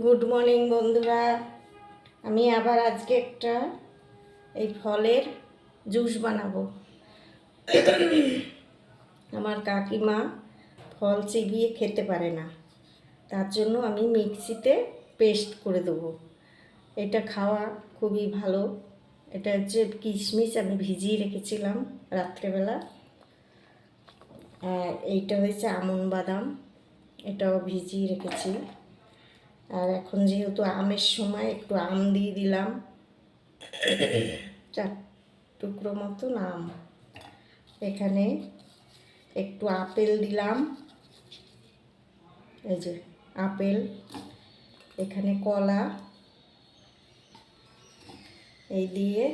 Good morning বন্ধুরা। আমি আবার আজকে একটা এই ফলের জুস বানাবো। আমার কাকিমা ফল চিবিয়ে খেতে পারে না, তার জন্য আমি মিক্সিতে পেস্ট করে দেবো। এটা খাওয়া খুবই ভালো। এটা হচ্ছে কিশমিশ, আমি ভিজিয়ে রেখেছিলাম রাত্রেবেলা। আর এইটা হয়েছে আমন্ড বাদাম, এটাও ভিজিয়ে রেখেছি। আর এখন যেহেতু আমের সময় একটু আম দিয়ে দিলাম, 4 টুকরো মতো আম। এখানে একটু আপেল দিলাম, এই যে আপেল। এখানে কলা, এই দিয়ে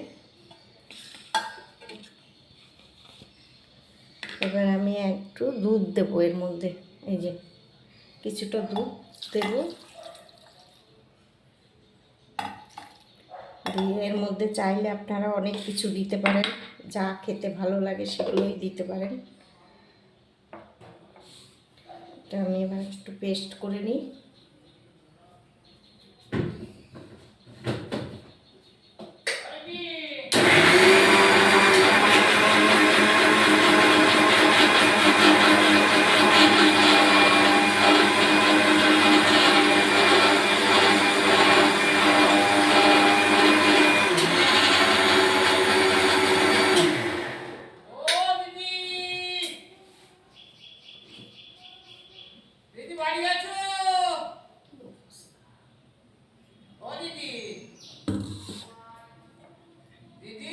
এবার আমি একটু দুধ দেবো এর মধ্যে। এই যে কিছুটা দুধ দেব, দিয়ে এর মধ্যে চাইলে আপনারা অনেক কিছু দিতে পারেন, যা খেতে ভালো লাগে সেগুলোই দিতে পারেন। এটা আমি এবার একটু পেস্ট করে নিই।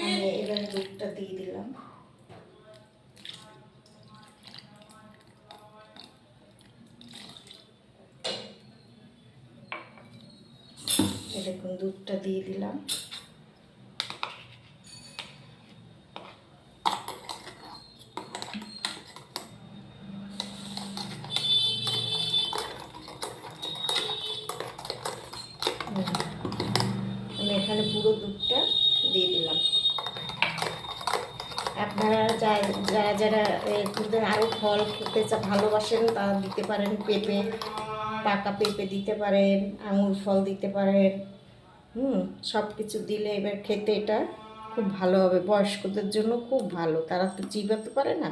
আমি এবার দুধটা দিয়ে দিলাম। দেখুন দুধটা দিয়ে দিলাম। আমি এখানে পুরো দুধটা দিয়ে দিলাম। আপনারা যারা যারা আরও ফল খেতে ভালোবাসেন তারা দিতে পারেন। পেঁপে, পাকা পেঁপে দিতে পারেন, আঙুর ফল দিতে পারেন। সব কিছু দিলে এবার খেতে এটা খুব ভালো হবে। বয়স্কদের জন্য খুব ভালো, তারা তো চিবাতে পারে না।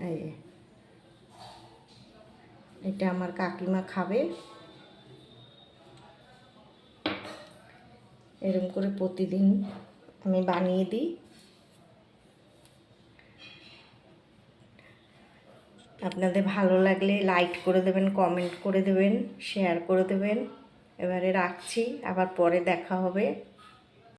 এই এটা আমার কাকিমা খাবে। এরকম করে প্রতিদিন আমি বানিয়ে দিই। আপনাদের ভালো লাগলে লাইক করে দেবেন, কমেন্ট করে দেবেন, শেয়ার করে দেবেন। এবারে রাখছি, আবার পরে দেখা হবে।